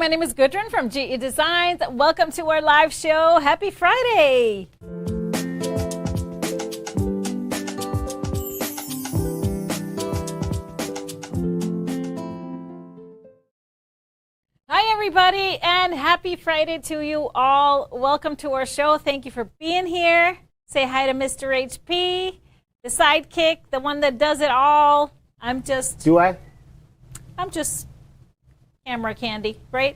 my name is Gudrun from GE Designs. Welcome to our live show. Happy Friday. Hi, everybody, and happy Friday to you all. Welcome to our show. Thank you for being here. Say hi to Mr. HP, the sidekick, the one that does it all. I'm just camera candy, right?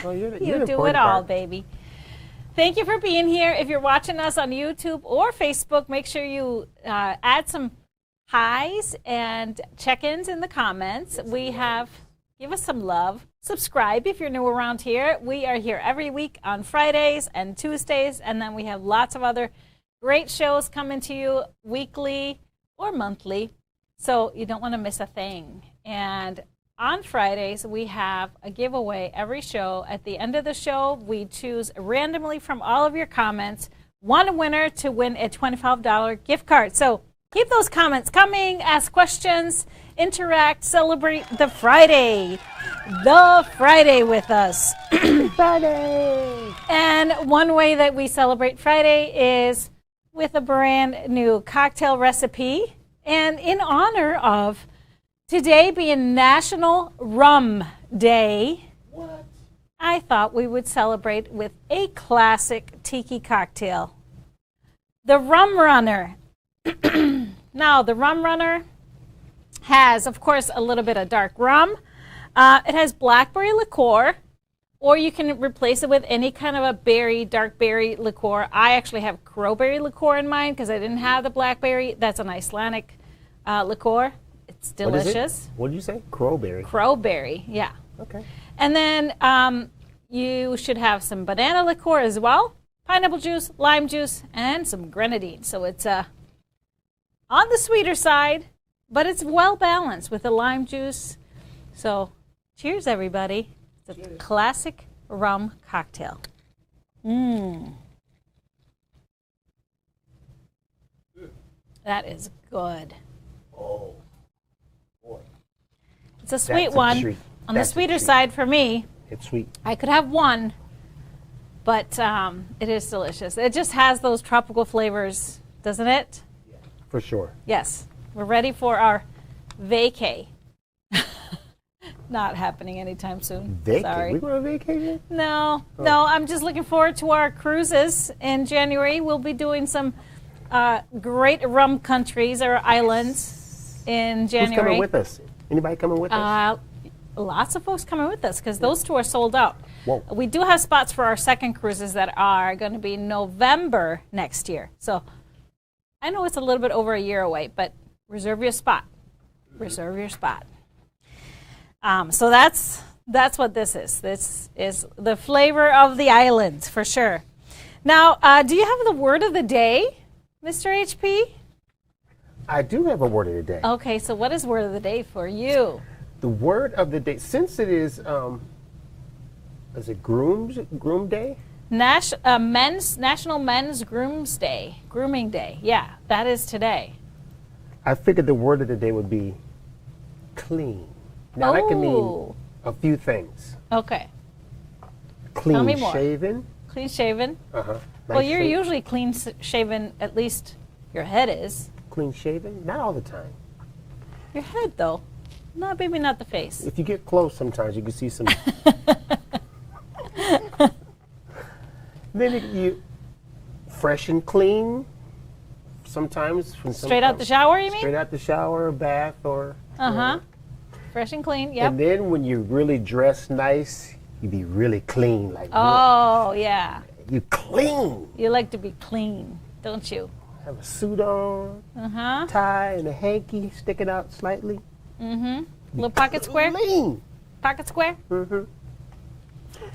Well, you do it all, baby. Thank you for being here. If you're watching us on YouTube or Facebook, make sure you add some highs and check-ins in the comments. Give us some love. Subscribe if you're new around here. We are here every week on Fridays and Tuesdays, and then we have lots of other great shows coming to you weekly or monthly, so you don't want to miss a thing. And on Fridays, we have a giveaway every show. At the end of the show, we choose randomly from all of your comments one winner to win a $25 gift card. So keep those comments coming, ask questions, interact, celebrate the Friday with us. Friday! And one way that we celebrate Friday is with a brand new cocktail recipe. And in honor of today being National Rum Day, I thought we would celebrate with a classic tiki cocktail, the Rum Runner. Now, the Rum Runner has, of course, a little bit of dark rum. It has blackberry liqueur, or you can replace it with any kind of a dark berry liqueur. I actually have crowberry liqueur in mine because I didn't have the blackberry. That's an Icelandic liqueur. It's delicious. What did you say? Crowberry. Crowberry, yeah. Okay. And then you should have some banana liqueur as well, pineapple juice, lime juice, and some grenadine. So it's on the sweeter side, but it's well balanced with the lime juice. So cheers, everybody. It's a classic rum cocktail. That is good. Oh, boy. It's a sweet one. On the sweeter side for me. It's sweet. I could have one, but it is delicious. It just has those tropical flavors, doesn't it? Yeah, for sure. Yes. We're ready for our vacay. Not happening anytime soon. Vacay? Sorry. We going on vacation? No. I'm just looking forward to our cruises in January. We'll be doing some great rum countries or islands in January. Who's coming with us? Anybody coming with us? Lots of folks coming with us because those two are sold out. Whoa. We do have spots for our second cruises that are going to be November next year. So I know it's a little bit over a year away, but reserve your spot. Reserve your spot. So that's what this is. This is the flavor of the islands for sure. Now, do you have the word of the day, Mr. HP? I do have a word of the day. Okay, so what is word of the day for you? The word of the day, since it is it Groom Day? National Men's Grooming Day. Yeah, that is today. I figured the word of the day would be clean. Now that can mean a few things. Okay. Clean Tell me more. shaven. Clean shaven. Well, Nice you're usually clean shaven. At least your head is. Clean shaven? Not all the time. Your head, though. No, maybe not the face. If you get close, sometimes you can see some. Then you fresh and clean. Sometimes from straight out the shower, you mean? Straight out the shower, bath, or. Fresh and clean. Yep. And then when you really dress nice, you be really clean, like. Oh yeah. You clean. You like to be clean, don't you? Have a suit on, tie, and a hanky sticking out slightly. Little pocket square. Clean. Pocket square.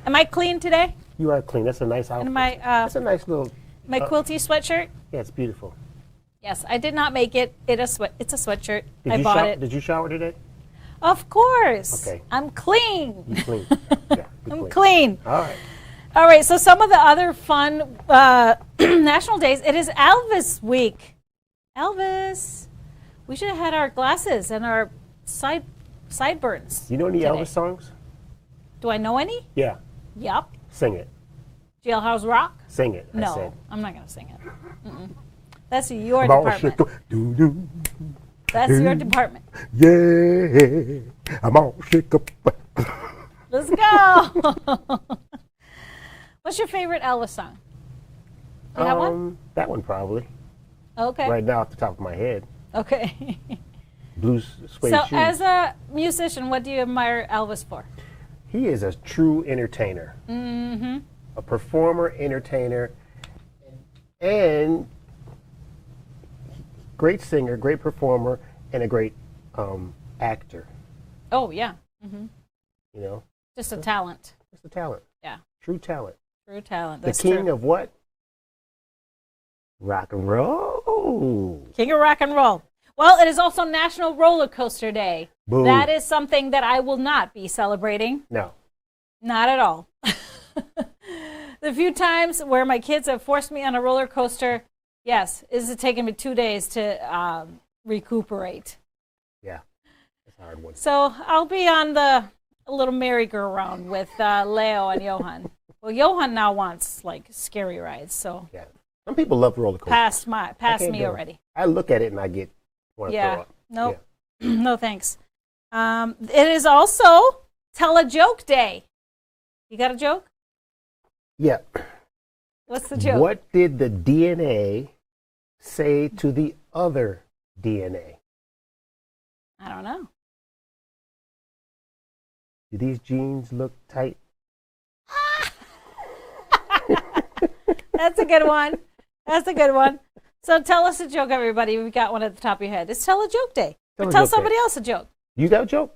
Am I clean today? You are clean. That's a nice outfit. And my that's a nice little. my quilty sweatshirt. Yeah, it's beautiful. Yes, I did not make it. It's a sweatshirt. I bought it. Did you shower today? Of course. Okay. I'm clean. You clean. Yeah, I'm clean. All right. All right. So some of the other fun national days. It is Elvis week. Elvis. We should have had our glasses and our sideburns. You know any today. Elvis songs? Do I know any? Yeah. Yep. Sing it. Jailhouse Rock? Sing it. No, I said. I'm not going to sing it. Mm-mm. That's your I'm all department. shook up. Doo-doo. That's your department. Yeah. I'm all shook up. Let's go. What's your favorite Elvis song? You have one? That one probably. Okay. Right now off the top of my head. Okay. Blues suede So shoes. as a musician, what do you admire Elvis for? He is a true entertainer. Mm-hmm. A performer, entertainer, and great singer, great performer, and a great actor. Oh, yeah. Mm-hmm. You know? Just a talent. Just a talent. Yeah. True talent. True talent. The That's king true. of what? Rock and roll. King of rock and roll. Well, it is also National Roller Coaster Day. Boo. That is something that I will not be celebrating. No. Not at all. The few times where my kids have forced me on a roller coaster, yes, it's taken me 2 days to recuperate. Yeah. That's a hard one. So I'll be on the little merry-go-round with Leo and Johan. Well, Johan now wants like scary rides, so Yeah. Some people love roller coasters. pass can't me do it. already. I look at it and I get want to throw Yeah, up. nope, no thanks. It is also Tell a Joke Day. You got a joke? Yeah. What's the joke? What did the DNA say to the other DNA? I don't know. Do these jeans look tight? That's a good one. That's a good one. So tell us a joke, everybody. We've got one at the top of your head. It's Tell a Joke Day. Tell Or a tell joke somebody day. else a joke. You got a joke?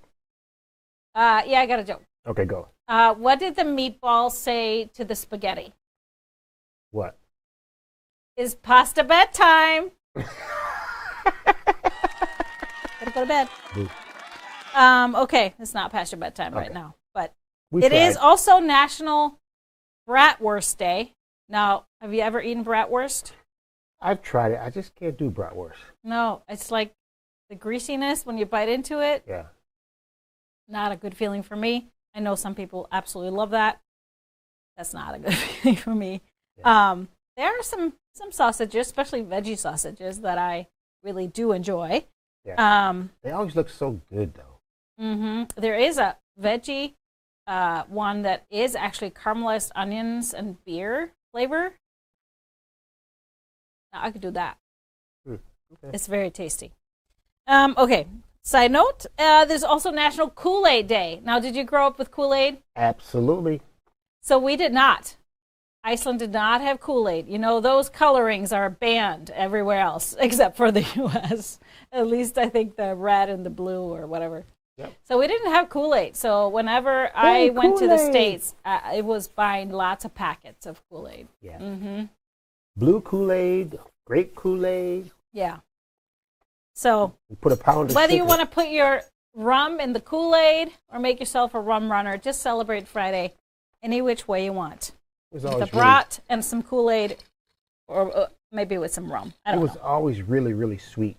Yeah, I got a joke. Okay, go. What did the meatball say to the spaghetti? What? Is pasta bedtime? Gotta go to bed. Boo. Okay, it's not past your bedtime right Okay. now, but We it tried. is also National Bratwurst Day. Now, have you ever eaten bratwurst? I've tried it. I just can't do bratwurst. No, it's like the greasiness when you bite into it. Yeah. Not a good feeling for me. I know some people absolutely love that. That's not a good feeling for me. Yeah. There are some sausages, especially veggie sausages, that I really do enjoy. Yeah. They always look so good, though. There is a veggie one that is actually caramelized onions and beer flavor. Now, I could do that. Okay. It's very tasty. Okay, side note, there's also National Kool-Aid Day. Now, did you grow up with Kool-Aid? Absolutely. So we did not. Iceland did not have Kool-Aid. You know, those colorings are banned everywhere else except for the U.S. At least I think the red and the blue or whatever. Yep. So we didn't have Kool-Aid. So whenever I went to the Kool-Aid. States, it was buying lots of packets of Kool-Aid. Yeah. Blue Kool-Aid, grape Kool-Aid. Yeah. So You put a pound of whether you sugar. want to put your rum in the Kool-Aid or make yourself a rum runner, just celebrate Friday any which way you want. It was With a always brat and some Kool-Aid, or maybe with some rum. I it don't was know. always really, really sweet.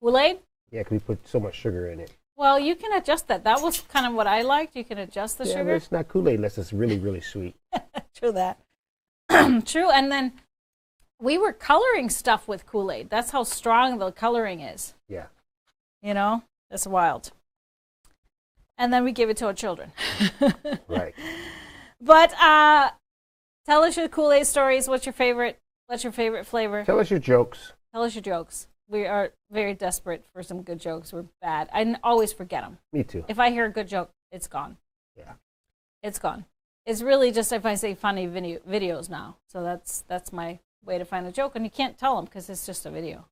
Kool-Aid? Yeah, because we put so much sugar in it. Well, you can adjust that. That was kind of what I liked. You can adjust the Yeah, but sugar. it's not Kool-Aid unless it's really, really sweet. True that. True. And then we were coloring stuff with Kool-Aid. That's how strong the coloring is. Yeah. You know? That's wild. And then we give it to our children. Right. But tell us your Kool-Aid stories. What's your favorite flavor? Tell us your jokes. Tell us your jokes. We are very desperate for some good jokes. We're bad. I always forget them. Me too. If I hear a good joke, it's gone. Yeah. It's gone. It's really just if I say funny videos now. So that's my way to find a joke. And you can't tell them because it's just a video.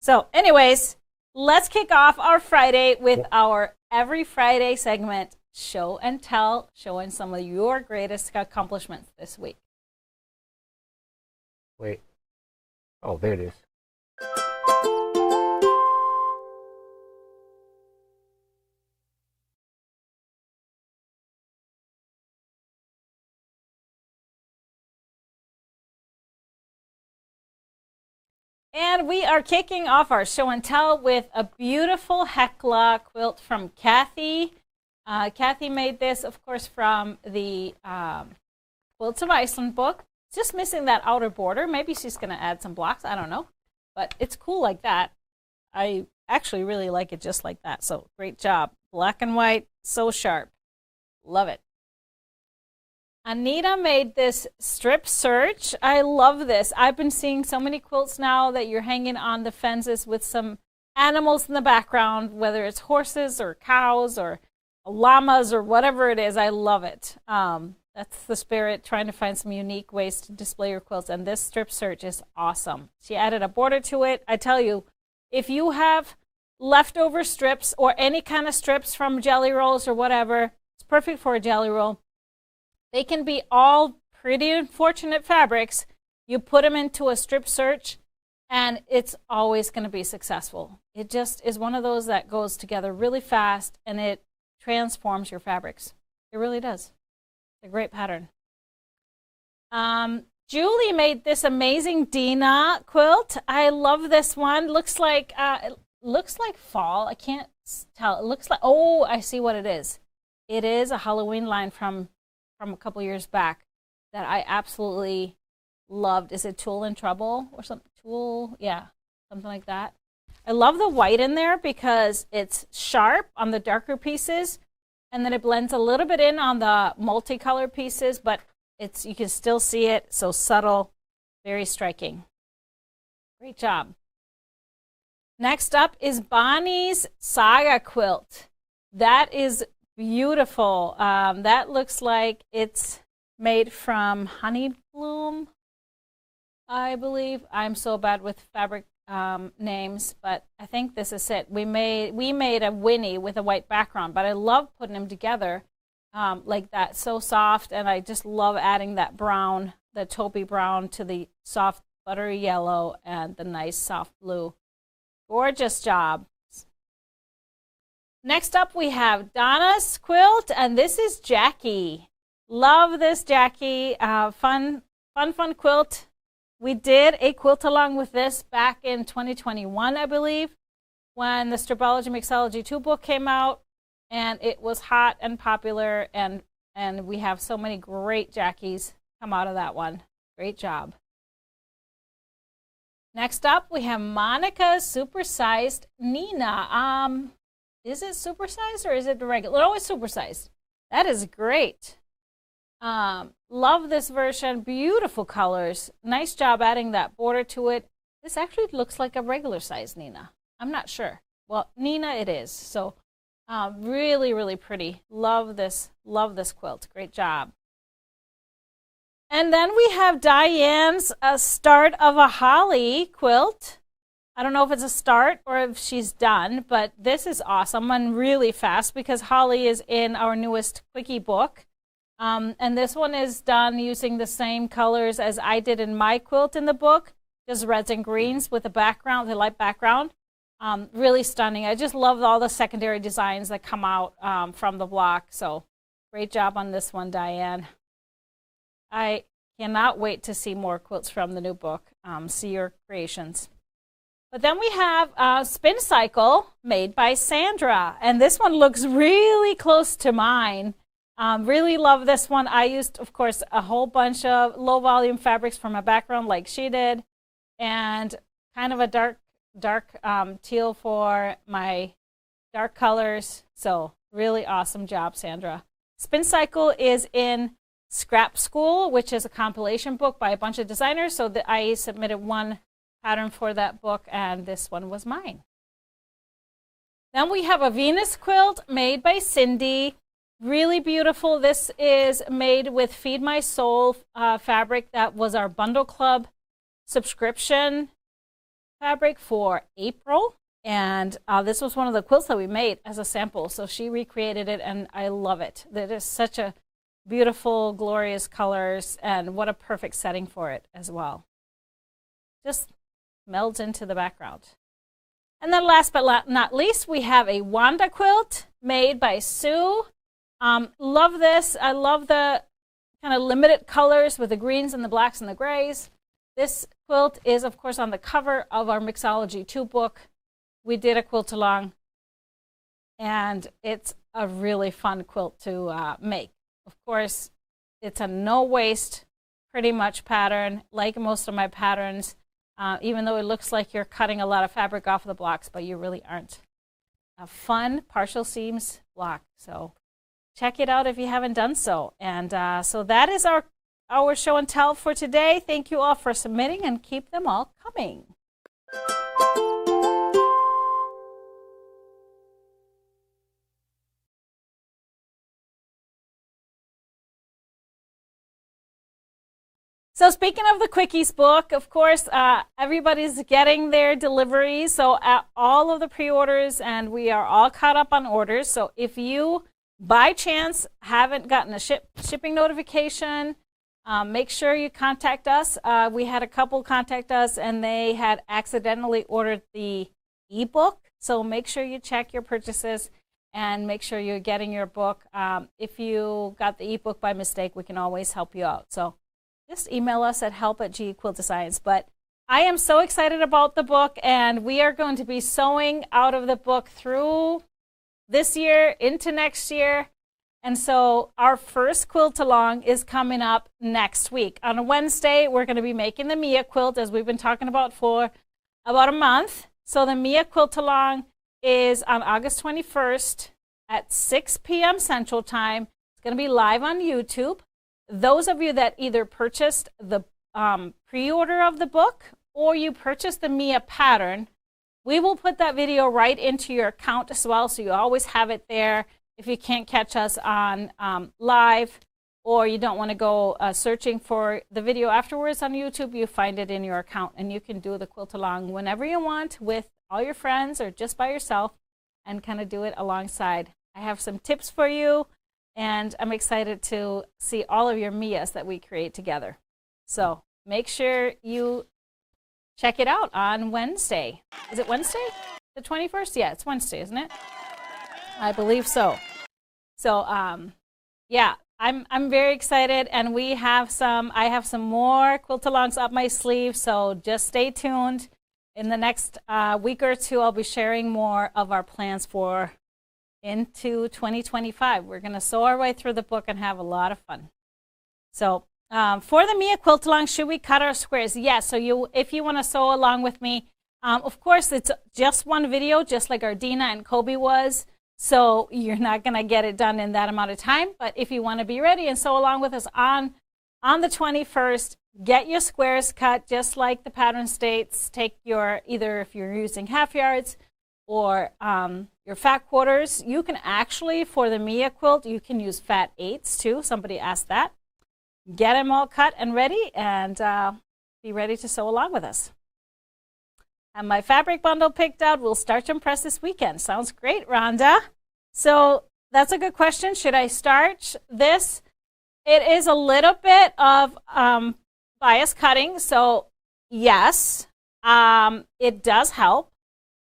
So anyways, let's kick off our Friday with our every Friday segment, Show and Tell, showing some of your greatest accomplishments this week. Wait. Oh, there it is. And we are kicking off our show and tell with a beautiful Hecla quilt from Kathy Kathy made this, of course, from the Quilts of Iceland book. Just missing that outer border. Maybe she's going to add some blocks. I don't know. But it's cool like that. I actually really like it just like that. So great job. Black and white, so sharp. Love it. Anita made this strip search. I love this. I've been seeing so many quilts now that you're hanging on the fences with some animals in the background, whether it's horses or cows or llamas or whatever it is. I love it. That's the spirit, trying to find some unique ways to display your quilts. And this strip search is awesome. She added a border to it. I tell you, if you have leftover strips or any kind of strips from jelly rolls or whatever, it's perfect for a jelly roll. They can be all pretty unfortunate fabrics. You put them into a strip search and it's always going to be successful. It just is one of those that goes together really fast and it transforms your fabrics. It really does. It's a great pattern. Julie made this amazing Dina quilt. I love this one. Looks like fall. I can't tell. It looks like, oh, I see what it is. It is a Halloween line from a couple years back that I absolutely loved. Is it Tool in Trouble or something? Tool, yeah, something like that. I love the white in there because it's sharp on the darker pieces, and then it blends a little bit in on the multicolored pieces, but you can still see it, so subtle, very striking. Great job. Next up is Bonnie's Saga quilt. That is beautiful. That looks like it's made from honey bloom, I believe. I'm so bad with fabric names, but I think this is it. We made a Winnie with a white background, but I love putting them together like that. So soft, and I just love adding that brown, the taupey brown, to the soft buttery yellow and the nice soft blue. Gorgeous job. Next up, we have Donna's quilt, and this is Jackie. Love this Jackie. Fun quilt. We did a quilt along with this back in 2021, I believe, when the Stripology Mixology 2 book came out, and it was hot and popular, and we have so many great Jackies come out of that one. Great job. Next up, we have Monica's supersized Nina. Is it supersized or is it the regular? Oh, it's supersized. That is great. Love this version. Beautiful colors. Nice job adding that border to it. This actually looks like a regular size Nina. I'm not sure. Well, Nina it is. So really, really pretty. Love this quilt. Great job. And then we have Diane's Start of a Holly quilt. I don't know if it's a start or if she's done, but this is awesome and really fast because Holly is in our newest Quickie book. And this one is done using the same colors as I did in my quilt in the book, just reds and greens with the background, the light background. Really stunning. I just love all the secondary designs that come out from the block. So great job on this one, Diane. I cannot wait to see more quilts from the new book. See your creations. But then we have a Spin Cycle made by Sandra. And this one looks really close to mine. Really love this one. I used, of course, a whole bunch of low volume fabrics for my background like she did. And kind of a dark teal for my dark colors. So really awesome job, Sandra. Spin Cycle is in Scrap School, which is a compilation book by a bunch of designers. So that I submitted one pattern for that book, and this one was mine. Then we have a Venus quilt made by Cindy. Really beautiful. This is made with Feed My Soul fabric. That was our Bundle Club subscription fabric for April. And this was one of the quilts that we made as a sample. So she recreated it, and I love it. That is such a beautiful, glorious colors, and what a perfect setting for it as well. Just melds into the background. And then last but not least, we have a Wanda quilt made by Sue. Love this. I love the kind of limited colors with the greens and the blacks and the grays. This quilt is, of course, on the cover of our Mixology 2 book. We did a quilt along, and it's a really fun quilt to make. Of course, it's a no waste, pretty much pattern, like most of my patterns, even though it looks like you're cutting a lot of fabric off of the blocks, but you really aren't. A fun partial seams block. So check it out if you haven't done so. And so that is our show and tell for today. Thank you all for submitting, and keep them all coming. So speaking of the Quickies book, of course, everybody's getting their deliveries. So all of the pre-orders, and we are all caught up on orders. So if you, by chance, haven't gotten a shipping notification, make sure you contact us. We had a couple contact us, and they had accidentally ordered the ebook. So make sure you check your purchases and make sure you're getting your book. If you got the ebook by mistake, we can always help you out. So just email us at help@GQuiltDesigns. But I am so excited about the book, and we are going to be sewing out of the book through this year into next year. And so our first quilt along is coming up next week. On a Wednesday, we're going to be making the Mia quilt, as we've been talking about for about a month. So the Mia quilt along is on August 21st at 6 p.m. Central Time. It's going to be live on YouTube. Those of you that either purchased the pre-order of the book or you purchased the Mia pattern, we will put that video right into your account as well, so you always have it there. If you can't catch us on live, or you don't want to go searching for the video afterwards on YouTube, you find it in your account, and you can do the quilt along whenever you want with all your friends or just by yourself, and kind of do it alongside. I have some tips for you, and I'm excited to see all of your Mias that we create together. So make sure you check it out on Wednesday. Is it Wednesday? The 21st? Yeah, it's Wednesday, isn't it? I believe so. So yeah, I'm very excited, and I have some more quilt-alongs up my sleeve, so just stay tuned. In the next week or two, I'll be sharing more of our plans for into 2025. We're going to sew our way through the book and have a lot of fun. So for the Mia quilt along, should we cut our squares? Yes. So if you want to sew along with me, of course, it's just one video, just like our Dina and Kobe was. So you're not going to get it done in that amount of time. But if you want to be ready and sew along with us on the 21st, get your squares cut just like the pattern states. Take your, either if you're using half yards or your fat quarters. You can actually, for the Mia quilt, you can use fat 8s too. Somebody asked that. Get them all cut and ready, and be ready to sew along with us. And my fabric bundle picked out. We'll start and press this weekend. Sounds great, Rhonda. So that's a good question. Should I start this? It is a little bit of bias cutting. So yes, it does help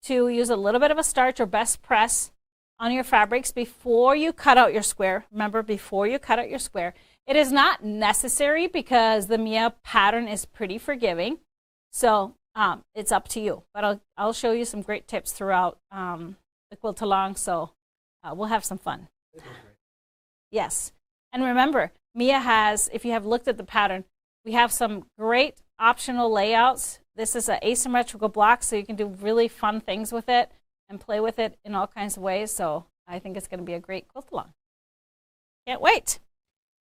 to use a little bit of a starch or best press on your fabrics before you cut out your square. Remember, before you cut out your square. It is not necessary because the Mia pattern is pretty forgiving. So it's up to you. But I'll show you some great tips throughout the quilt along. So we'll have some fun. Yes. And remember, Mia has, if you have looked at the pattern, we have some great optional layouts. This is an asymmetrical block, so you can do really fun things with it and play with it in all kinds of ways. So I think it's going to be a great quilt along. Can't wait.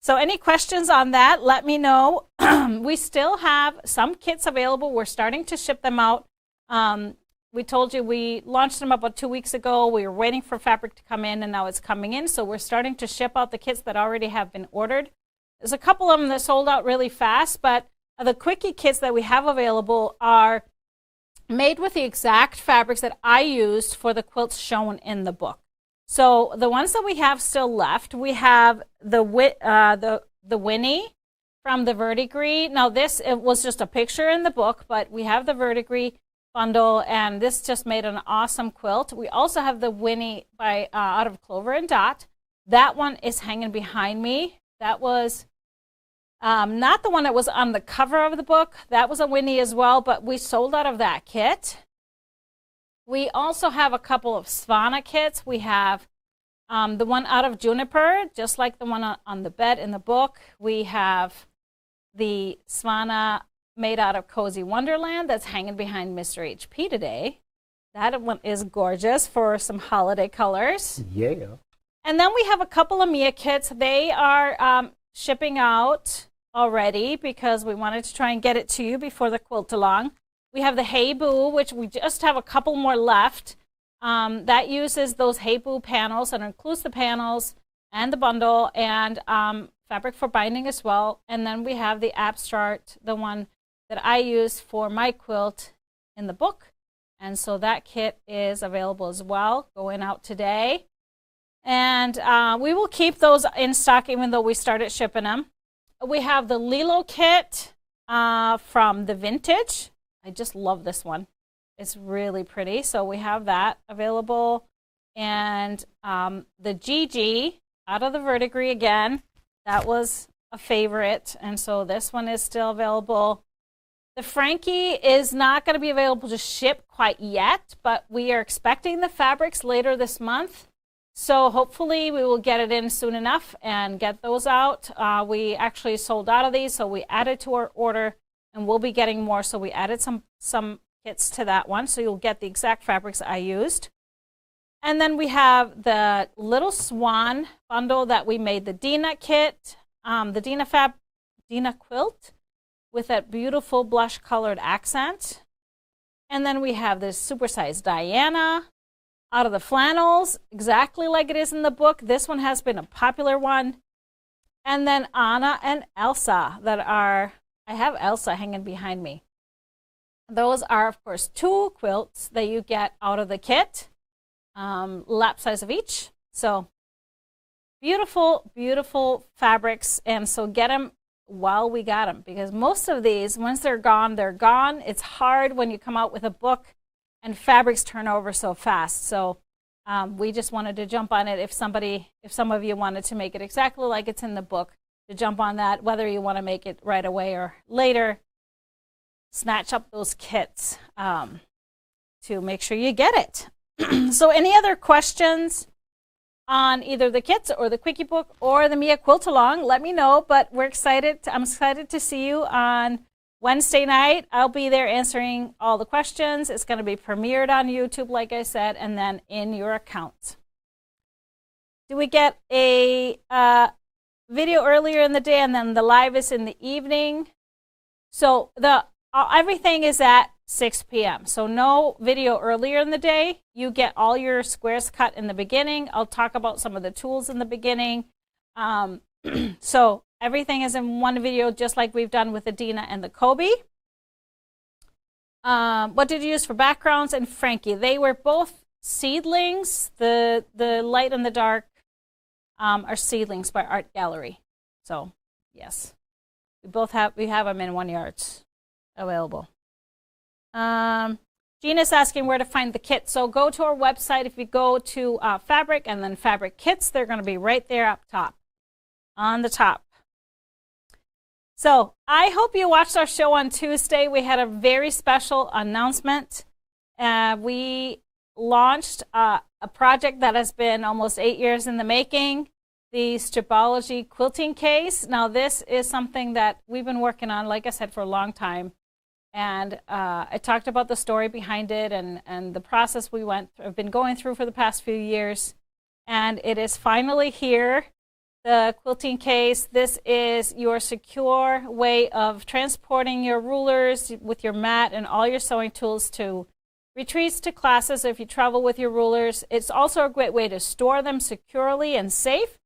So any questions on that, let me know. We still have some kits available. We're starting to ship them out. We told you we launched them about 2 weeks ago. We were waiting for fabric to come in, and now it's coming in. So we're starting to ship out the kits that already have been ordered. There's a couple of them that sold out really fast, but the Quickie kits that we have available are made with the exact fabrics that I used for the quilts shown in the book. So the ones that we have still left, we have the Winnie from the Verdigris. Now it was just a picture in the book, but we have the Verdigris bundle, and this just made an awesome quilt. We also have the Winnie by out of Clover and Dot. That one is hanging behind me. That was not the one that was on the cover of the book. That was a Winnie as well, but we sold out of that kit. We also have a couple of Svana kits. We have The one out of juniper, just like the one on the bed in the book. We have the Svana made out of Cozy Wonderland that's hanging behind Mr. HP today. That one is gorgeous for some holiday colors. Yeah. And then we have a couple of Mia kits. They are shipping out already because we wanted to try and get it to you before the quilt along. We have the Hey Boo, which we just have a couple more left. That uses those Hey Boo panels and includes the panels and the bundle and fabric for binding as well. And then we have the Abstract, the one that I use for my quilt in the book. And so that kit is available as well, going out today. And we will keep those in stock even though we started shipping them. We have the Lilo kit from the Vintage. I just love this one. It's really pretty. So we have that available. And the Gigi out of the Verdigris again. That was a favorite. And so this one is still available. The Frankie is not going to be available to ship quite yet, but we are expecting the fabrics later this month. So hopefully we will get it in soon enough and get those out. We actually sold out of these, so we added to our order, and we'll be getting more. So we added some kits to that one, so you'll get the exact fabrics I used. And then we have the Little Swan bundle that we made, the Dina kit, the Dina quilt, with that beautiful blush colored accent. And then we have this supersized Diana out of the flannels, exactly like it is in the book. This one has been a popular one. And then Anna and Elsa that are, I have Elsa hanging behind me. Those are, of course, 2 quilts that you get out of the kit, lap size of each. So beautiful, beautiful fabrics. And so get them while we got them, because most of these, once they're gone, they're gone. It's hard when you come out with a book and fabrics turn over so fast. So we just wanted to jump on it. If some of you wanted to make it exactly like it's in the book, to jump on that, whether you want to make it right away or later, snatch up those kits to make sure you get it. So any other questions on either the kits or the Quickie book or the Mia Quilt Along, let me know. But we're excited. I'm excited to see you on Wednesday night. I'll be there answering all the questions. It's going to be premiered on YouTube, like I said, and then in your account. Do we get a video earlier in the day and then the live is in the evening? So everything is at 6 p.m. So no video earlier in the day. You get all your squares cut in the beginning. I'll talk about some of the tools in the beginning. So everything is in one video, just like we've done with the Dina and the Kobe. What did you use for backgrounds? And Frankie, they were both seedlings. The light and the dark are seedlings by Art Gallery. So yes, we have them in 1 yards available. Gina's asking where to find the kit. So go to our website. If you go to fabric and then fabric kits, they're going to be right there up top, on the top. So I hope you watched our show on Tuesday. We had a very special announcement. We launched a project that has been almost 8 years in the making, the Stripology Quilting Case. Now this is something that we've been working on, like I said, for a long time. And I talked about the story behind it and the process I've been going through for the past few years. And it is finally here, the quilting case. This is your secure way of transporting your rulers with your mat and all your sewing tools to retreats, to classes. So if you travel with your rulers, it's also a great way to store them securely and safe,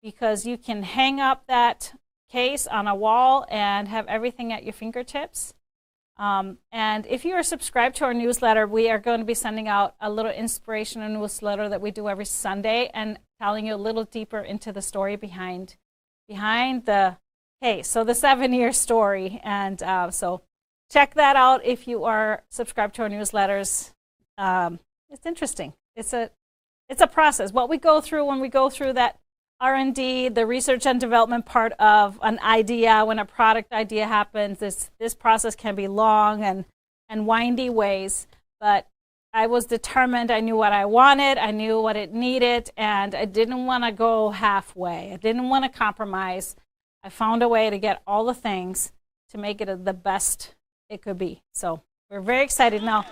because you can hang up that case on a wall and have everything at your fingertips. And if you are subscribed to our newsletter, we are going to be sending out a little inspirational newsletter that we do every Sunday and telling you a little deeper into the story behind the case. So the 7-year story. And so check that out if you are subscribed to our newsletters. It's interesting. It's a process. What we go through when we go through that R&D, the research and development part of an idea, when a product idea happens, this process can be long and windy ways, but I was determined. I knew what I wanted. I knew what it needed, and I didn't want to go halfway. I didn't want to compromise. I found a way to get all the things to make it the best it could be. So we're very excited now.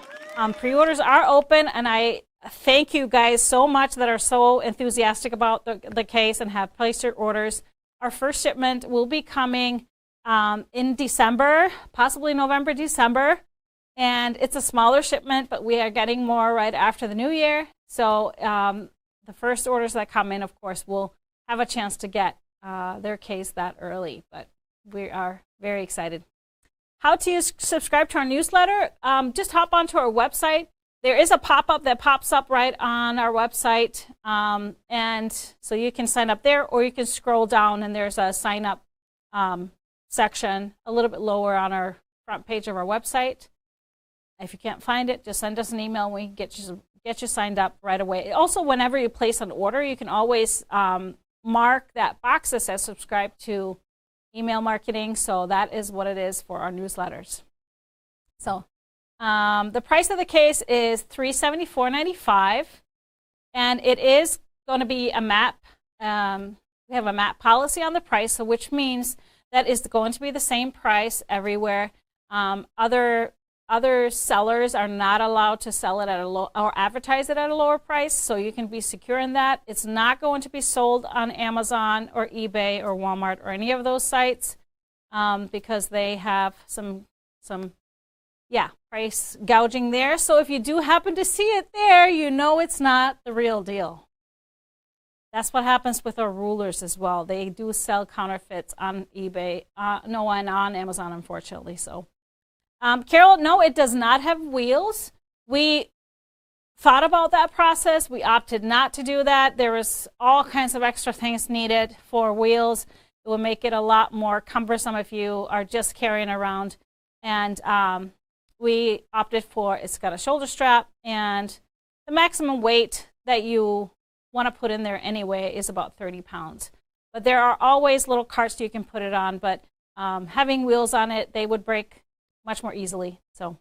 Pre-orders are open, and I thank you guys so much that are so enthusiastic about the case and have placed your orders. Our first shipment will be coming in December, possibly November, December. And it's a smaller shipment, but we are getting more right after the new year. So the first orders that come in, of course, will have a chance to get their case that early. But we are very excited. How to subscribe to our newsletter? Just hop onto our website. There is a pop-up that pops up right on our website. And so you can sign up there, or you can scroll down, and there's a sign-up section a little bit lower on our front page of our website. If you can't find it, just send us an email and we can get you signed up right away. Also, whenever you place an order, you can always mark that box that says subscribe to email marketing. So that is what it is for our newsletters. So the price of the case is $374.95, and it is going to be a MAP. We have a MAP policy on the price, so which means that is going to be the same price everywhere. Other sellers are not allowed to sell it at or advertise it at a lower price, so you can be secure in that. It's not going to be sold on Amazon or eBay or Walmart or any of those sites because they have some price gouging there. So if you do happen to see it there, you know it's not the real deal. That's what happens with our rulers as well. They do sell counterfeits on eBay, and on Amazon, unfortunately. So. Carol, no, it does not have wheels. We thought about that process. We opted not to do that. There was all kinds of extra things needed for wheels. It will make it a lot more cumbersome if you are just carrying around. And we opted for, it's got a shoulder strap, and the maximum weight that you want to put in there anyway is about 30 pounds. But there are always little carts you can put it on, but having wheels on it, they would break much more easily. So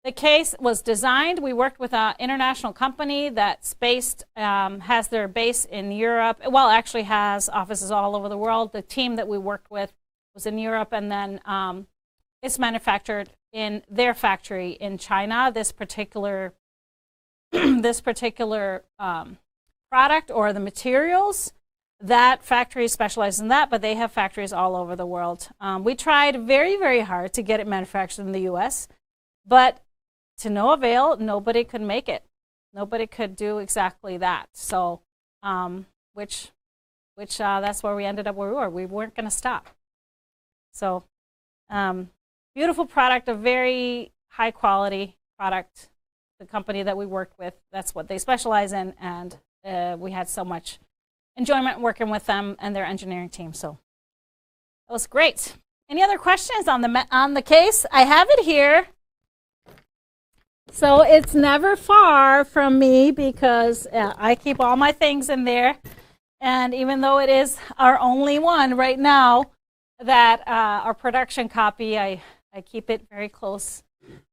the case was designed. We worked with an international company that's based, has their base in Europe. Well, actually has offices all over the world. The team that we worked with was in Europe, and then it's manufactured in their factory in China. This particular product or the materials, that factory specializes in that, but they have factories all over the world. We tried very, very hard to get it manufactured in the U.S., but to no avail. Nobody could make it. Nobody could do exactly that. So, which that's where we ended up where we were. We weren't going to stop. So, beautiful product, a very high quality product. The company that we worked with, that's what they specialize in, and we had so much enjoyment working with them and their engineering team. So that was great. Any other questions on the case? I have it here. So it's never far from me because I keep all my things in there. And even though it is our only one right now, that our production copy, I keep it very close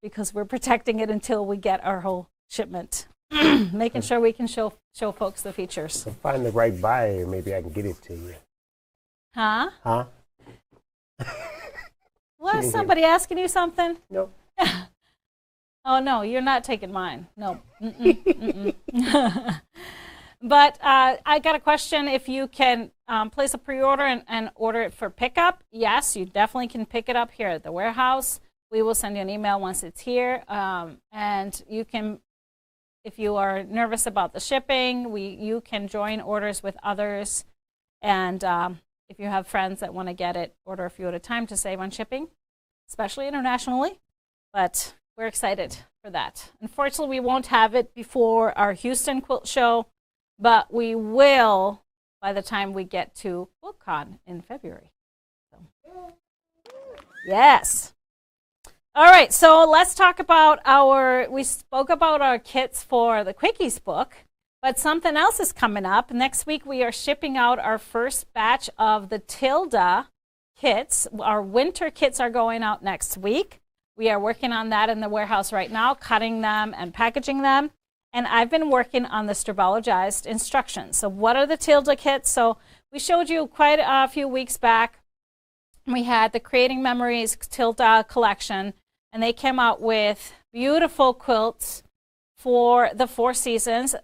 because we're protecting it until we get our whole shipment. Making sure we can show folks the features. So find the right buyer, maybe I can get it to you. Huh? Huh? Was somebody asking you something? No. Oh, no, you're not taking mine. No. But I got a question. If you can place a pre-order and order it for pickup, yes, you definitely can pick it up here at the warehouse. We will send you an email once it's here. And you can, if you are nervous about the shipping, you can join orders with others. And if you have friends that want to get it, order a few at a time to save on shipping, especially internationally. But we're excited for that. Unfortunately, we won't have it before our Houston Quilt Show, but we will by the time we get to QuiltCon in February. So, yes. All right, so let's talk about we spoke about our kits for the Quickies book, but something else is coming up. Next week, we are shipping out our first batch of the Tilda kits. Our winter kits are going out next week. We are working on that in the warehouse right now, cutting them and packaging them. And I've been working on the Stripologized instructions. So what are the Tilda Kits? So we showed you quite a few weeks back. We had the Creating Memories Tilda collection, and they came out with beautiful quilts for the 4 seasons.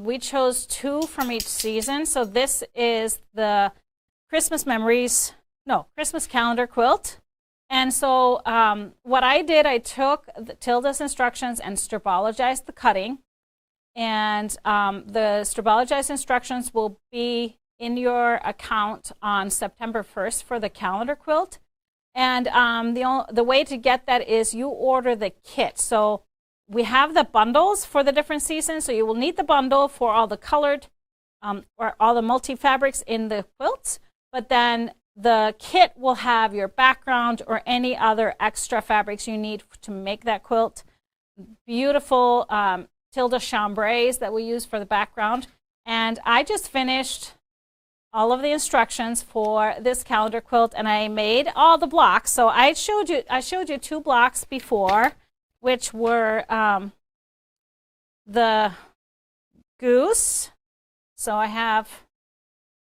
We chose 2 from each season. So this is the Christmas calendar quilt. And so what I did, I took Tilda's instructions and stripologized the cutting. And the stripologized instructions will be in your account on September 1st for the calendar quilt. And the way to get that is you order the kit. So we have the bundles for the different seasons. So you will need the bundle for all the colored or all the multi-fabrics in the quilts. But then the kit will have your background or any other extra fabrics you need to make that quilt. Beautiful Tilda chambrays that we use for the background. And I just finished all of the instructions for this calendar quilt, and I made all the blocks. So I showed you 2 blocks before, which were the goose. So I have,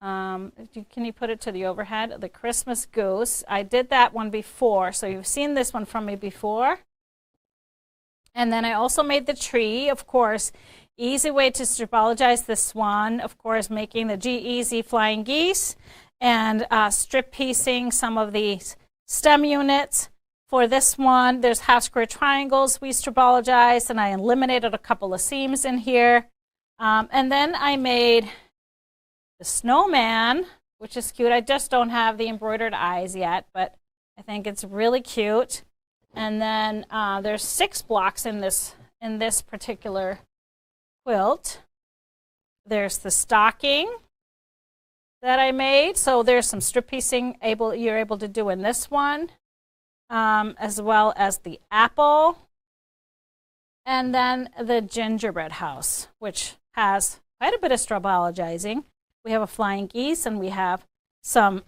can you put it to the overhead? The Christmas goose. I did that one before, so you've seen this one from me before. And then I also made the tree, of course. Easy way to stripologize the swan, of course, making the G-Easy flying geese and strip piecing some of these stem units. For this one, there's half square triangles we stripologized, and I eliminated a couple of seams in here. And then I made the snowman, which is cute. I just don't have the embroidered eyes yet, but I think it's really cute. And then there's 6 blocks in this particular quilt. There's the stocking that I made. So there's some strip piecing you're able to do in this one, as well as the apple. And then the gingerbread house, which has quite a bit of stripologizing. We have a flying geese, and we have some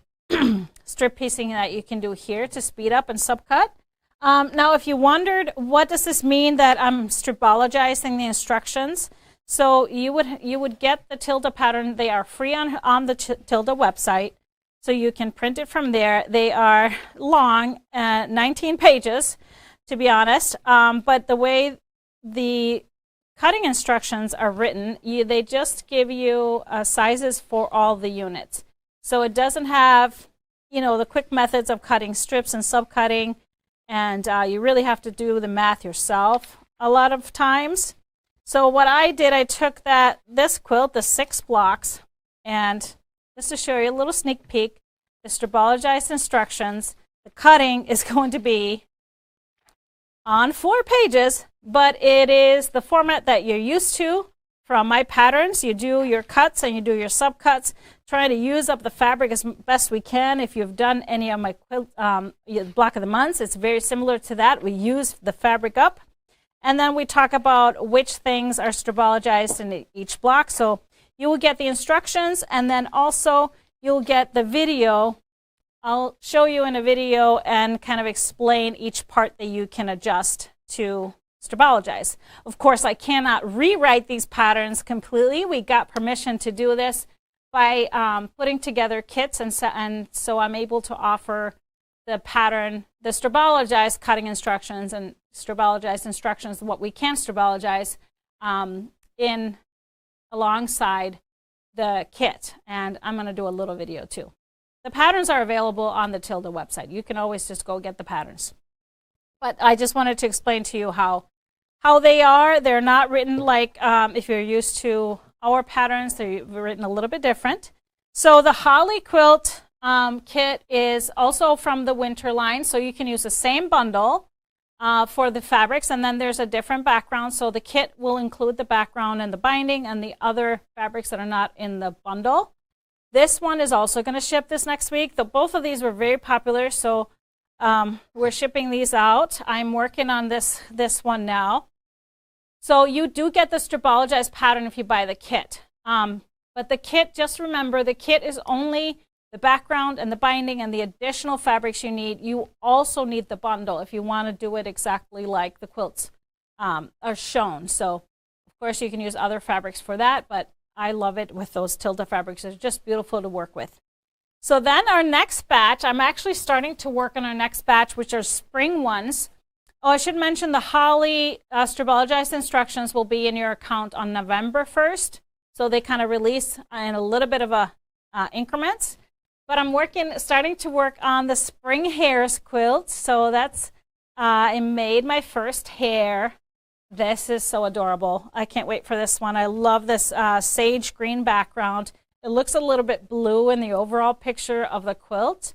strip piecing that you can do here to speed up and subcut. Now, if you wondered, what does this mean that I'm stripologizing the instructions? So you would get the Tilda pattern. They are free on the Tilda website, so you can print it from there. They are long, 19 pages, to be honest. But the way the cutting instructions are written, they just give you sizes for all the units. So it doesn't have, the quick methods of cutting strips and subcutting, and you really have to do the math yourself a lot of times. So what I did, I took this quilt, the 6 blocks, and just to show you a little sneak peek, the stripologized instructions, the cutting is going to be on 4 pages, but it is the format that you're used to from my patterns. You do your cuts and you do your subcuts, trying to use up the fabric as best we can. If you've done any of my quilt, block of the months, it's very similar to that. We use the fabric up. And then we talk about which things are stripologized in each block. So you will get the instructions, and then also you'll get the video. I'll show you in a video and kind of explain each part that you can adjust to stripologize. Of course, I cannot rewrite these patterns completely. We got permission to do this by putting together kits, and so I'm able to offer the pattern, the stripologized cutting instructions and stripologized instructions, what we can stripologize in alongside the kit. And I'm going to do a little video too. The patterns are available on the Tilda website. You can always just go get the patterns. But I just wanted to explain to you how they are. They're not written like if you're used to our patterns. They're written a little bit different. So the Holly Quilt kit is also from the winter line. So you can use the same bundle for the fabrics, and then there's a different background. So the kit will include the background and the binding and the other fabrics that are not in the bundle. This one is also going to ship this next week. Both of these were very popular, so we're shipping these out. I'm working on this one now. So you do get the stripologized pattern if you buy the kit. But the kit, just remember, the kit is only the background and the binding and the additional fabrics you need. You also need the bundle if you want to do it exactly like the quilts are shown. So, of course, you can use other fabrics for that, but I love it with those Tilda fabrics. It's just beautiful to work with. So then our next batch, I'm actually starting to work on our next batch, which are spring ones. Oh, I should mention the Holly Stripologized instructions will be in your account on November 1st. So they kind of release in a little bit of a increments. But I'm starting to work on the spring hares quilt. So that's, I made my first hare. This is so adorable. I can't wait for this one. I love this sage green background. It looks a little bit blue in the overall picture of the quilt.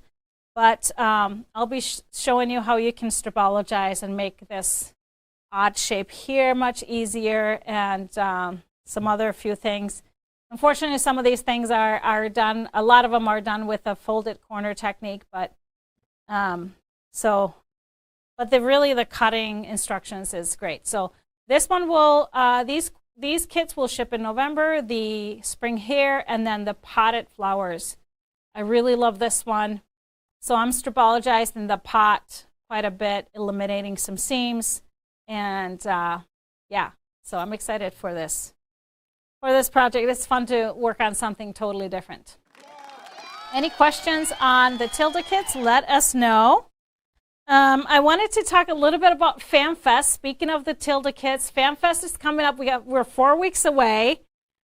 But I'll be showing you how you can stripologize and make this odd shape here much easier, and some other few things. Unfortunately, some of these things are done, a lot of them are done with a folded corner technique, but the cutting instructions is great. So this one will, these kits will ship in November, the spring hare, and then the potted flowers. I really love this one. So I'm stripologized in the pot quite a bit, eliminating some seams. And yeah, so I'm excited for this project. It's fun to work on something totally different. Any questions on the Tilda kits, let us know. I wanted to talk a little bit about FanFest. Speaking of the Tilda kits, FanFest is coming up. We're 4 weeks away.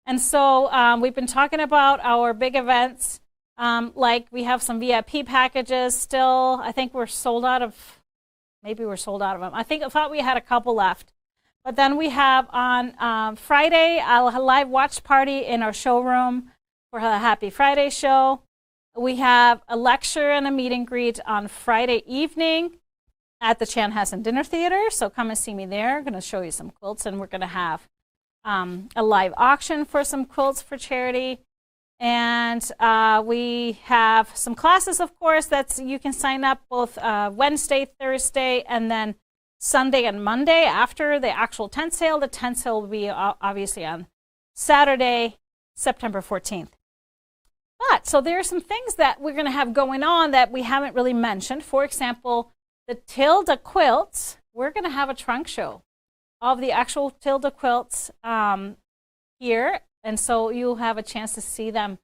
And so we've been talking about our big events. Like we have some VIP packages still. I think we're sold out of, maybe we're sold out of them. I thought we had a couple left. But then we have on Friday a live watch party in our showroom for a Happy Friday show. We have a lecture and a meet and greet on Friday evening at the Chanhassen Dinner Theater. So come and see me there. I'm going to show you some quilts, and we're going to have a live auction for some quilts for charity. And we have some classes, of course, you can sign up both Wednesday, Thursday, and then Sunday and Monday after the actual tent sale. The tent sale will be obviously on Saturday, September 14th. But so there are some things that we're going to have going on that we haven't really mentioned. For example, the Tilda quilts. We're going to have a trunk show of the actual Tilda quilts here. And so you'll have a chance to see them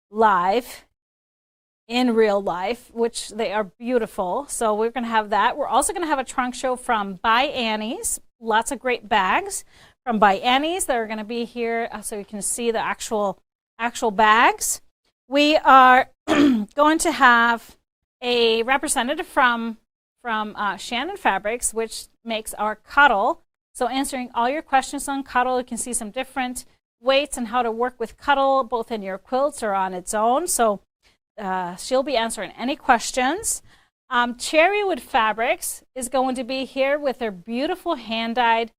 live in real life, which they are beautiful. So we're going to have that. We're also going to have a trunk show from By Annie's. Lots of great bags from By Annie's that are going to be here so you can see the actual bags. We are going to have a representative from Shannon Fabrics, which makes our cuddle. So answering all your questions on cuddle, you can see some different weights and how to work with cuddle, both in your quilts or on its own. So she'll be answering any questions. Cherrywood Fabrics is going to be here with their beautiful hand-dyed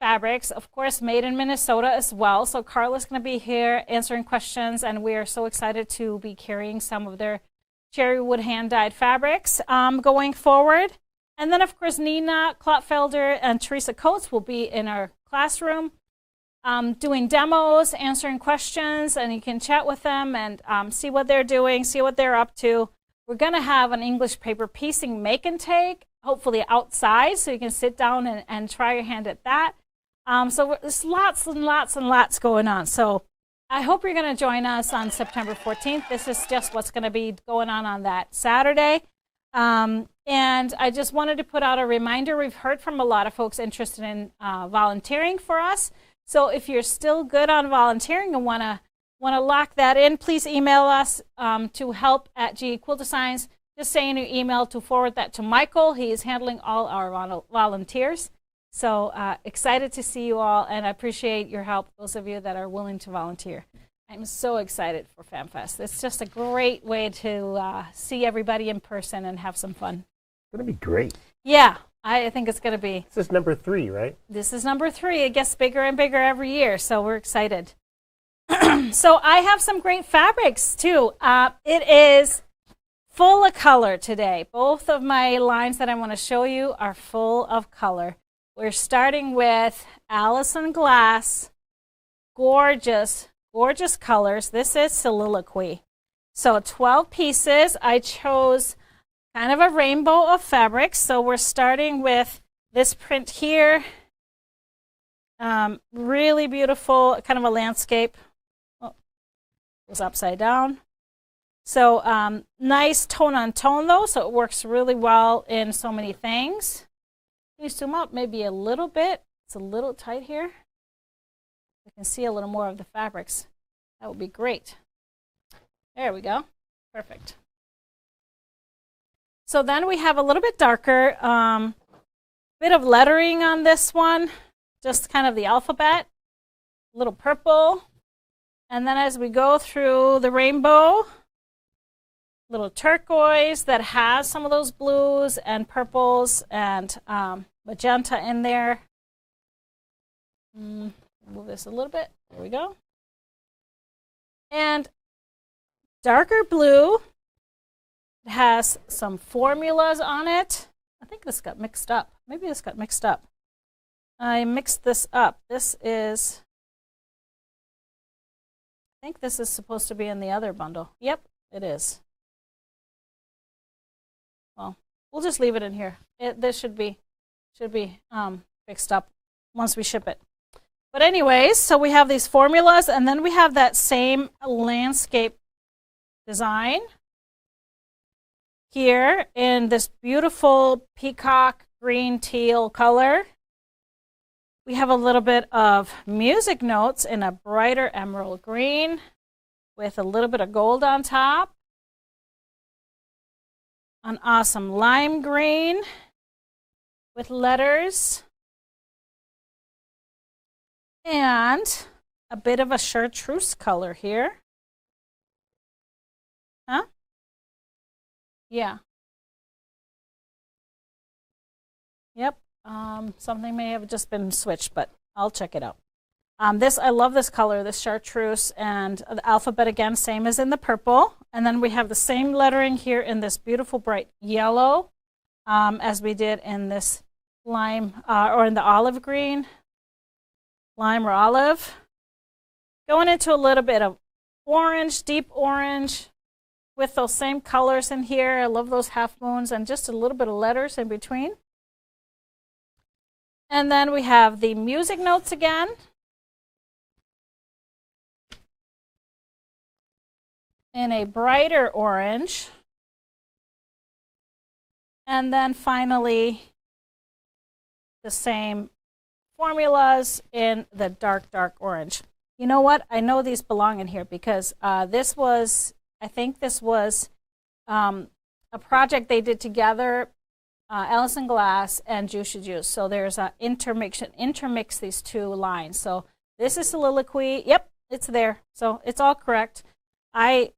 fabrics, of course, made in Minnesota as well. So Carla's going to be here answering questions, and we are so excited to be carrying some of their cherrywood hand-dyed fabrics going forward. And then, of course, Nina Klotfelder and Teresa Coates will be in our classroom doing demos, answering questions, and you can chat with them and see what they're doing, see what they're up to. We're going to have an English paper piecing make and take, hopefully outside, so you can sit down and try your hand at that. So there's lots and lots and lots going on. So I hope you're going to join us on September 14th. This is just what's going to be going on that Saturday. And I just wanted to put out a reminder. We've heard from a lot of folks interested in volunteering for us. So if you're still good on volunteering and want to lock that in, please email us to help@GEQuiltDesigns. Just say in your email to forward that to Michael. He is handling all our volunteers. So excited to see you all, and I appreciate your help, those of you that are willing to volunteer. I'm so excited for FanFest. It's just a great way to see everybody in person and have some fun. It's going to be great. Yeah, I think it's going to be. This is number 3, right? This is number 3. It gets bigger and bigger every year, so we're excited. So I have some great fabrics, too. It is full of color today. Both of my lines that I want to show you are full of color. We're starting with Allison Glass. Gorgeous, gorgeous colors. This is Soliloquy. So 12 pieces. I chose kind of a rainbow of fabrics. So we're starting with this print here. Really beautiful, kind of a landscape. Oh, it was upside down. So nice tone on tone though, so it works really well in so many things. Can you zoom out maybe a little bit? It's a little tight here. We can see a little more of the fabrics. That would be great. There we go. Perfect. So then we have a little bit darker, bit of lettering on this one, just kind of the alphabet, a little purple. And then as we go through the rainbow, little turquoise that has some of those blues and purples and magenta in there. Move this a little bit. There we go. And darker blue. It has some formulas on it. I think this got mixed up. Maybe this got mixed up. I mixed this up. This is, I think this is supposed to be in the other bundle. Yep, it is. Well, we'll just leave it in here. This should be fixed up once we ship it. But anyways, so we have these formulas, and then we have that same landscape design here in this beautiful peacock green teal color. We have a little bit of music notes in a brighter emerald green with a little bit of gold on top. An awesome lime green with letters. And a bit of a chartreuse color here. Huh? Yeah. Yep. Something may have just been switched, but I'll check it out. I love this color, this chartreuse, and the alphabet again, same as in the purple. And then we have the same lettering here in this beautiful bright yellow, as we did in this lime, or in the olive green, lime or olive. Going into a little bit of orange, deep orange, with those same colors in here. I love those half moons and just a little bit of letters in between. And then we have the music notes again. In a brighter orange. And then finally, the same formulas in the dark, dark orange. You know what? I know these belong in here because this was, I think this was a project they did together, Allison Glass and Juicy Juice. So there's an intermix these two lines. So this is Soliloquy. Yep, it's there. So it's all correct. I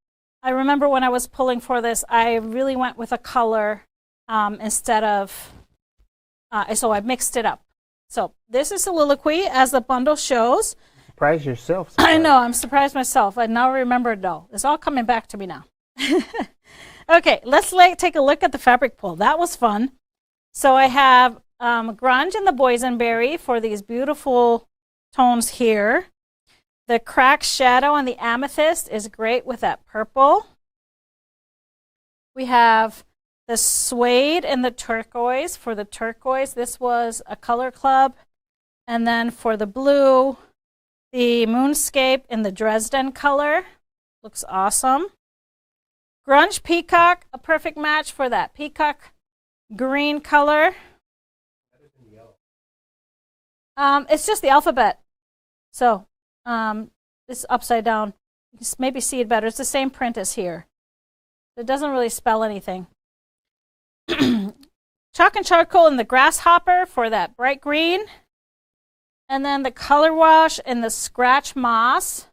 remember when I was pulling for this, I really went with a color instead of, so I mixed it up. So this is Soliloquy as the bundle shows. Surprise yourself. I know, I'm surprised myself. I now remember it all. It's all coming back to me now. Okay, let's take a look at the fabric pull. That was fun. So I have grunge and the boysenberry for these beautiful tones here. The cracked shadow and the amethyst is great with that purple. We have the suede and the turquoise. For the turquoise, this was a color club. And then for the blue, the moonscape in the Dresden color. Looks awesome. Grunge peacock, a perfect match for that peacock green color. It's just the alphabet. So it's upside down. You can maybe see it better. It's the same print as here. It doesn't really spell anything. Chalk and charcoal in the grasshopper for that bright green. And then the color wash in the scratch moss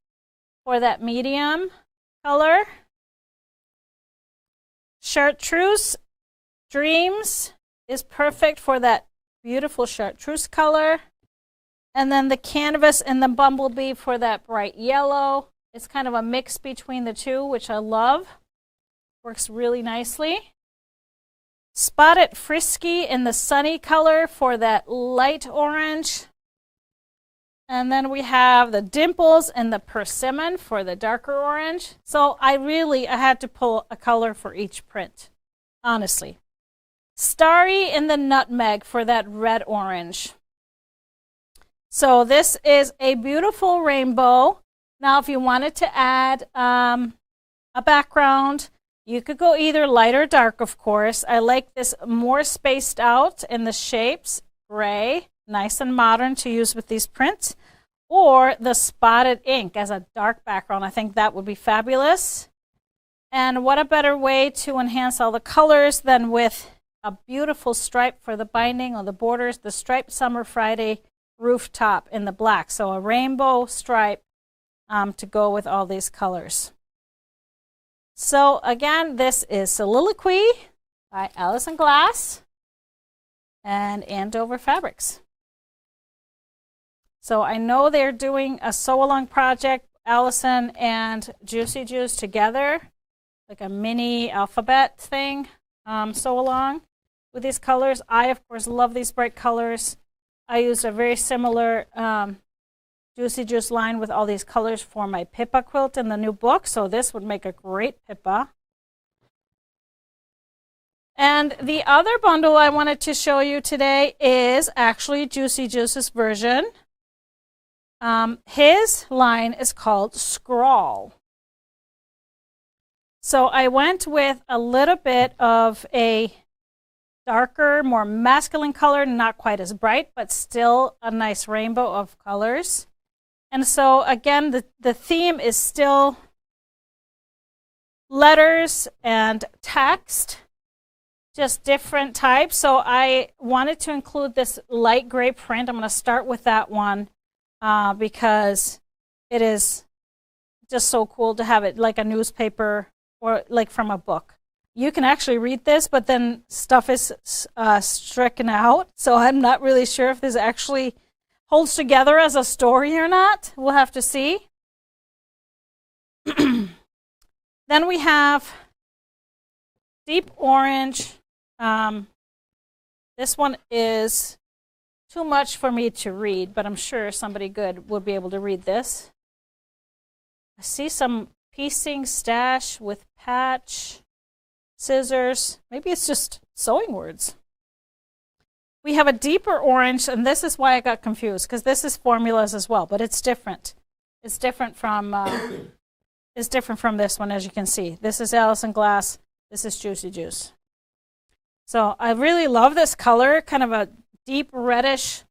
for that medium color. Chartreuse Dreams is perfect for that beautiful chartreuse color. And then the canvas and the bumblebee for that bright yellow. It's kind of a mix between the two, which I love. Works really nicely. Spotted Frisky in the sunny color for that light orange. And then we have the dimples and the persimmon for the darker orange. So I had to pull a color for each print, honestly. Starry and the nutmeg for that red orange. So this is a beautiful rainbow. Now if you wanted to add a background, you could go either light or dark, of course. I like this more spaced out in the shapes, gray. Nice and modern to use with these prints, or the spotted ink as a dark background. I think that would be fabulous. And what a better way to enhance all the colors than with a beautiful stripe for the binding on the borders, the striped Summer Friday rooftop in the black. So a rainbow stripe to go with all these colors. So again, this is Soliloquy by Allison Glass and Andover Fabrics. So I know they're doing a sew-along project, Allison and Juicy Juice together, like a mini alphabet thing, sew-along with these colors. I, of course, love these bright colors. I used a very similar Juicy Juice line with all these colors for my Pippa quilt in the new book, so this would make a great Pippa. And the other bundle I wanted to show you today is actually Juicy Juice's version. His line is called Scrawl. So I went with a little bit of a darker, more masculine color, not quite as bright, but still a nice rainbow of colors. And so again, the theme is still letters and text, just different types. So I wanted to include this light gray print. I'm going to start with that one because it is just so cool to have it like a newspaper or like from a book. You can actually read this, but then stuff is stricken out. So I'm not really sure if this actually holds together as a story or not. We'll have to see. Then we have deep orange. This one is too much for me to read, but I'm sure somebody good will be able to read this. I see some piecing stash with patch, scissors. Maybe it's just sewing words. We have a deeper orange, and this is why I got confused, because this is formulas as well, but it's different. It's different from this one, as you can see. This is Allison Glass. This is Juicy Juice. So I really love this color, kind of a deep reddish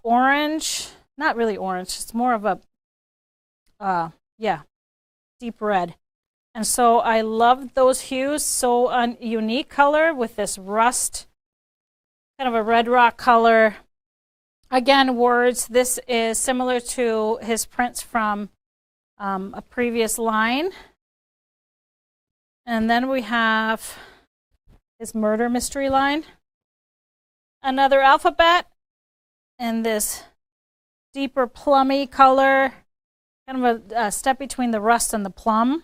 orange. Not really orange. It's more of a, deep red. And so I love those hues. So a unique color with this rust, kind of a red rock color. Again, words. This is similar to his prints from a previous line. And then we have his murder mystery line. Another alphabet in this deeper plummy color, kind of a step between the rust and the plum.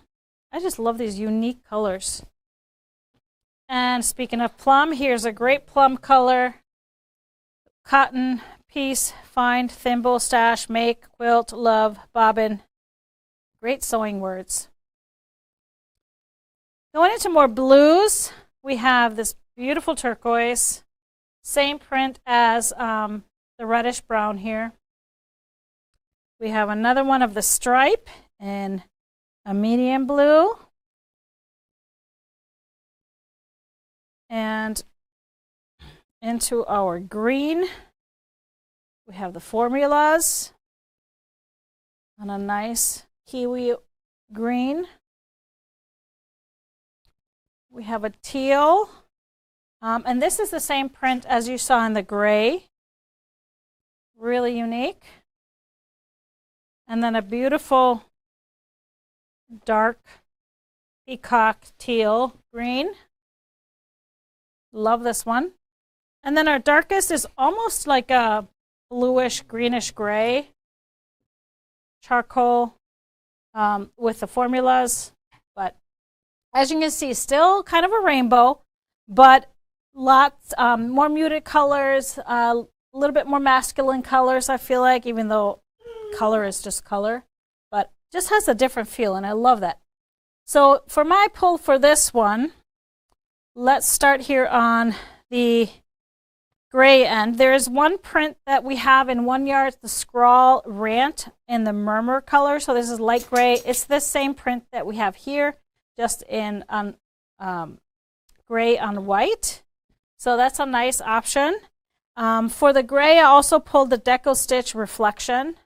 I just love these unique colors. And speaking of plum, here's a great plum color. Cotton, piece, find, thimble, stash, make, quilt, love, bobbin. Great sewing words. Going into more blues, we have this beautiful turquoise. Same print as the reddish brown here. We have another one of the stripe in a medium blue. And into our green, we have the formulas on a nice kiwi green. We have a teal, and this is the same print as you saw in the gray. Really unique. And then a beautiful dark peacock teal green. Love this one. And then our darkest is almost like a bluish, greenish gray. Charcoal with the formulas. But as you can see, still kind of a rainbow, but lots more muted colors, a little bit more masculine colors, I feel like, even though color is just color, but just has a different feel, and I love that. So for my pull for this one, let's start here on the gray end. There's one print that we have in 1 yard, the Scrawl Rant in the Murmur color. So this is light gray. It's the same print that we have here, just in gray on white. So that's a nice option. For the gray, I also pulled the Deco Stitch Reflection,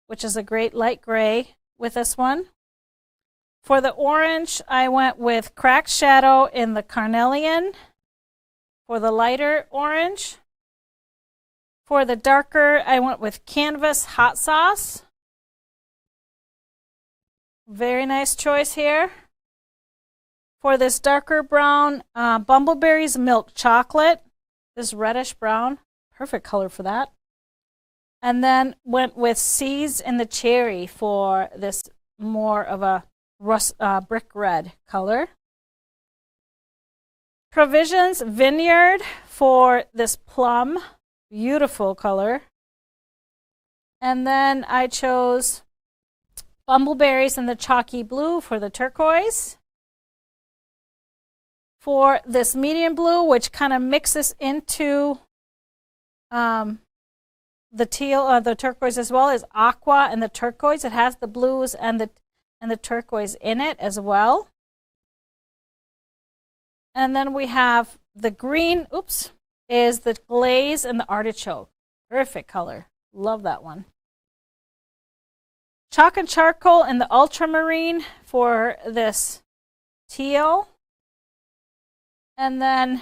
which is a great light gray with this one. For the orange, I went with Cracked Shadow in the Carnelian. For the lighter orange. For the darker, I went with Canvas Hot Sauce. Very nice choice here. For this darker brown, Bumbleberries Milk Chocolate. This reddish brown. Perfect color for that. And then went with Seeds in the Cherry for this more of a brick red color. Provisions Vineyard for this plum, beautiful color. And then I chose Bumbleberries in the Chalky Blue for the turquoise. For this medium blue, which kind of mixes into the teal, the turquoise as well, is Aqua and the turquoise. It has the blues and the turquoise in it as well. And then we have the green, is the Glaze and the Artichoke. Perfect color. Love that one. Chalk and Charcoal in the Ultramarine for this teal. And then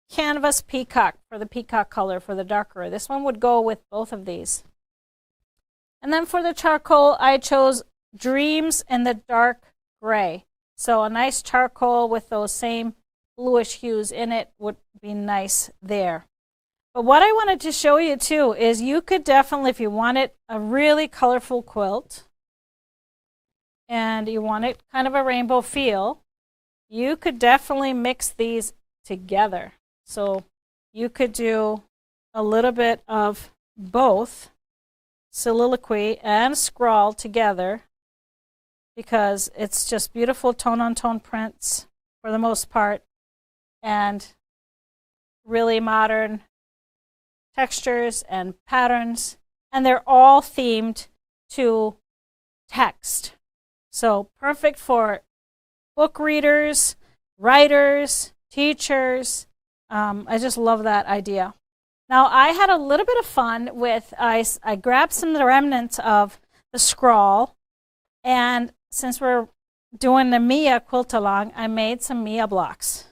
Canvas Peacock for the peacock color for the darker. This one would go with both of these. And then for the charcoal, I chose Dreams in the dark gray. So a nice charcoal with those same bluish hues in it would be nice there. But what I wanted to show you too is you could definitely, if you wanted a really colorful quilt and you wanted kind of a rainbow feel, you could definitely mix these together. So you could do a little bit of both soliloquy and scrawl together, because it's just beautiful tone-on-tone prints for the most part, and really modern textures and patterns, and they're all themed to text. So perfect for book readers, writers, teachers. I just love that idea. Now I had a little bit of fun with, I grabbed some of the remnants of the scrawl, and since we're doing the Mia quilt along, I made some Mia blocks.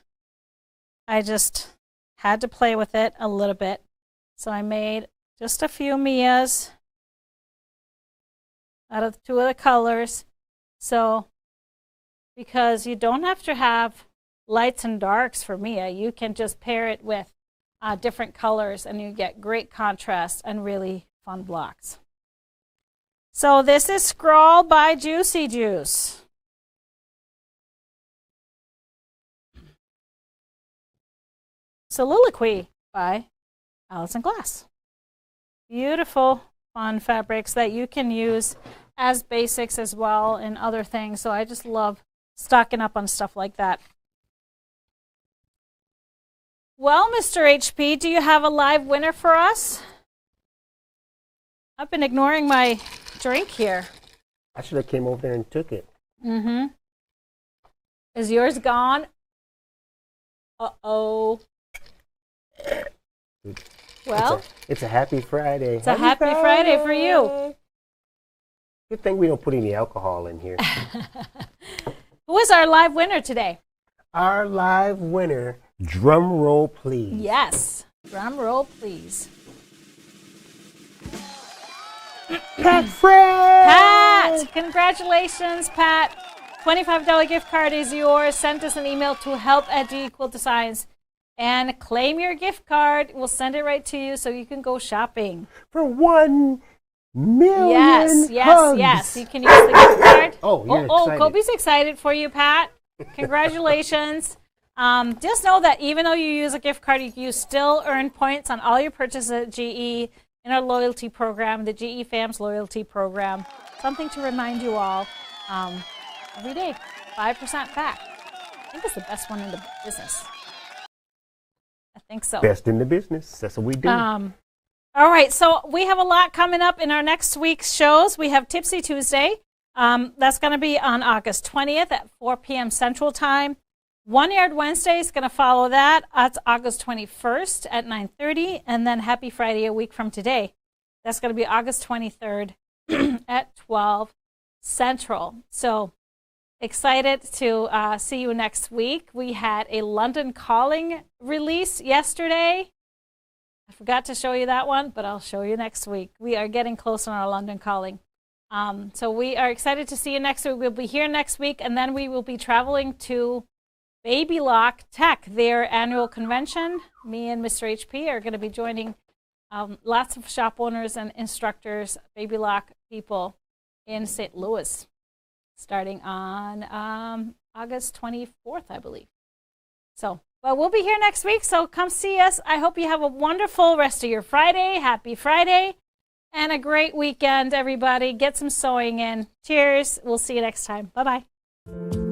I just had to play with it a little bit. So I made just a few Mias out of two of the colors. So because you don't have to have lights and darks for Mia, you can just pair it with different colors and you get great contrast and really fun blocks. So this is Scrawl by Juicy Juice. Soliloquy by Allison Glass. Beautiful, fun fabrics that you can use as basics as well and other things. So I just love stocking up on stuff like that. Well, Mr. HP, do you have a live winner for us? I've been ignoring my drink here. I should have came over there and took it. Mm-hmm. Is yours gone? Uh-oh. Well, it's a happy Friday. It's a happy Friday for you. Good thing we don't put any alcohol in here. Who is our live winner today? Our live winner, drum roll please. Yes, drum roll please. Pat Fred! Pat! Congratulations, Pat. $25 gift card is yours. Send us an email to help@GQuiltDesigns and claim your gift card. We'll send it right to you so you can go shopping. For 1 million hugs. Yes. You can use the gift card. Oh, you're excited. Kobe's excited for you, Pat. Congratulations. Just know that even though you use a gift card, you still earn points on all your purchases at GE in our loyalty program, the GE FAMS loyalty program. Something to remind you all every day, 5% back. I think it's the best one in the business. I think so. Best in the business. That's what we do. All right, so we have a lot coming up in our next week's shows. We have Tipsy Tuesday. That's going to be on August 20th at 4 p.m. Central Time. One Yard Wednesday is going to follow that. That's August 21st at 9:30. And then Happy Friday a week from today. That's going to be August 23rd at 12 Central. So excited to see you next week. We had a London Calling release yesterday. I forgot to show you that one, but I'll show you next week. We are getting close on our London Calling. So we are excited to see you next week. We'll be here next week, and then we will be traveling to Baby Lock Tech, their annual convention. Me and Mr. HP are going to be joining lots of shop owners and instructors, Baby Lock people in St. Louis, starting on August 24th, I believe. So, but we'll be here next week, so come see us. I hope you have a wonderful rest of your Friday. Happy Friday, and a great weekend, everybody. Get some sewing in. Cheers. We'll see you next time. Bye-bye.